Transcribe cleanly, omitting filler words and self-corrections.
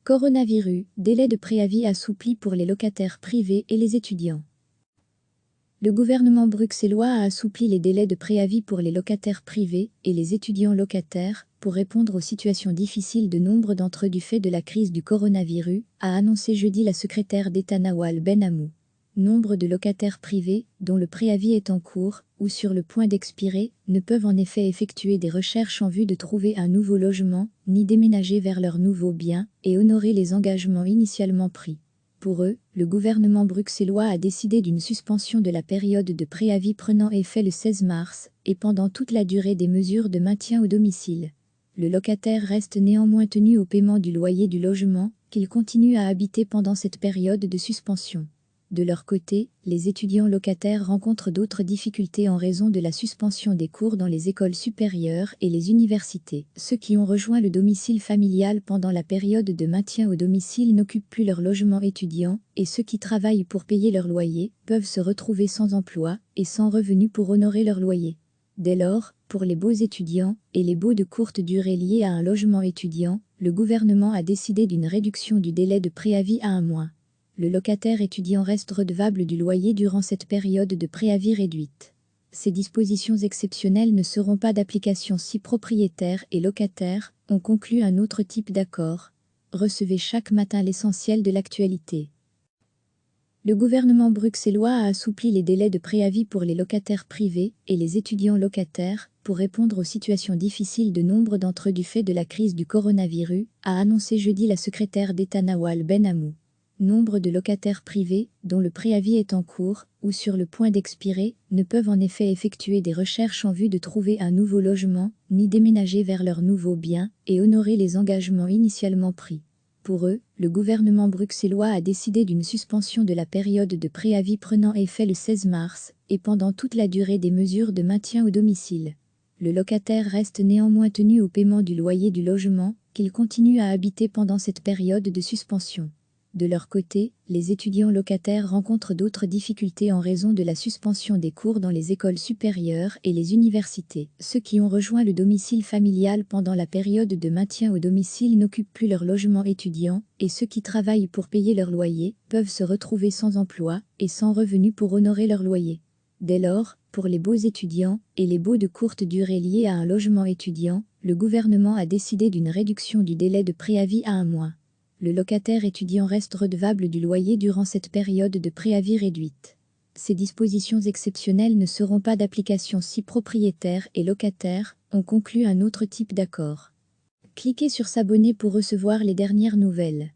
Coronavirus, délai de préavis assoupli pour les locataires privés et les étudiants. Le gouvernement bruxellois a assoupli les délais de préavis pour les locataires privés et les étudiants locataires pour répondre aux situations difficiles de nombre d'entre eux du fait de la crise du coronavirus, a annoncé jeudi la secrétaire d'État Nawal Ben Amou. Nombre de locataires privés, dont le préavis est en cours ou sur le point d'expirer, ne peuvent en effet effectuer des recherches en vue de trouver un nouveau logement, ni déménager vers leur nouveau bien et honorer les engagements initialement pris. Pour eux, le gouvernement bruxellois a décidé d'une suspension de la période de préavis prenant effet le 16 mars et pendant toute la durée des mesures de maintien au domicile. Le locataire reste néanmoins tenu au paiement du loyer du logement qu'il continue à habiter pendant cette période de suspension. De leur côté, les étudiants locataires rencontrent d'autres difficultés en raison de la suspension des cours dans les écoles supérieures et les universités. Ceux qui ont rejoint le domicile familial pendant la période de maintien au domicile n'occupent plus leur logement étudiant, et ceux qui travaillent pour payer leur loyer peuvent se retrouver sans emploi et sans revenus pour honorer leur loyer. Dès lors, pour les baux étudiants et les baux de courte durée liés à un logement étudiant, le gouvernement a décidé d'une réduction du délai de préavis à 1 mois. Le locataire étudiant reste redevable du loyer durant cette période de préavis réduite. Ces dispositions exceptionnelles ne seront pas d'application si propriétaires et locataires ont conclu un autre type d'accord. Recevez chaque matin l'essentiel de l'actualité. Le gouvernement bruxellois a assoupli les délais de préavis pour les locataires privés et les étudiants locataires pour répondre aux situations difficiles de nombre d'entre eux du fait de la crise du coronavirus, a annoncé jeudi la secrétaire d'État Nawal Ben Amou. Nombre de locataires privés, dont le préavis est en cours ou sur le point d'expirer, ne peuvent en effet effectuer des recherches en vue de trouver un nouveau logement, ni déménager vers leur nouveau bien et honorer les engagements initialement pris. Pour eux, le gouvernement bruxellois a décidé d'une suspension de la période de préavis prenant effet le 16 mars et pendant toute la durée des mesures de maintien au domicile. Le locataire reste néanmoins tenu au paiement du loyer du logement qu'il continue à habiter pendant cette période de suspension. De leur côté, les étudiants locataires rencontrent d'autres difficultés en raison de la suspension des cours dans les écoles supérieures et les universités. Ceux qui ont rejoint le domicile familial pendant la période de maintien au domicile n'occupent plus leur logement étudiant, et ceux qui travaillent pour payer leur loyer peuvent se retrouver sans emploi et sans revenus pour honorer leur loyer. Dès lors, pour les baux étudiants et les baux de courte durée liés à un logement étudiant, le gouvernement a décidé d'une réduction du délai de préavis à 1 mois. Le locataire étudiant reste redevable du loyer durant cette période de préavis réduite. Ces dispositions exceptionnelles ne seront pas d'application si propriétaires et locataires ont conclu un autre type d'accord. Cliquez sur s'abonner pour recevoir les dernières nouvelles.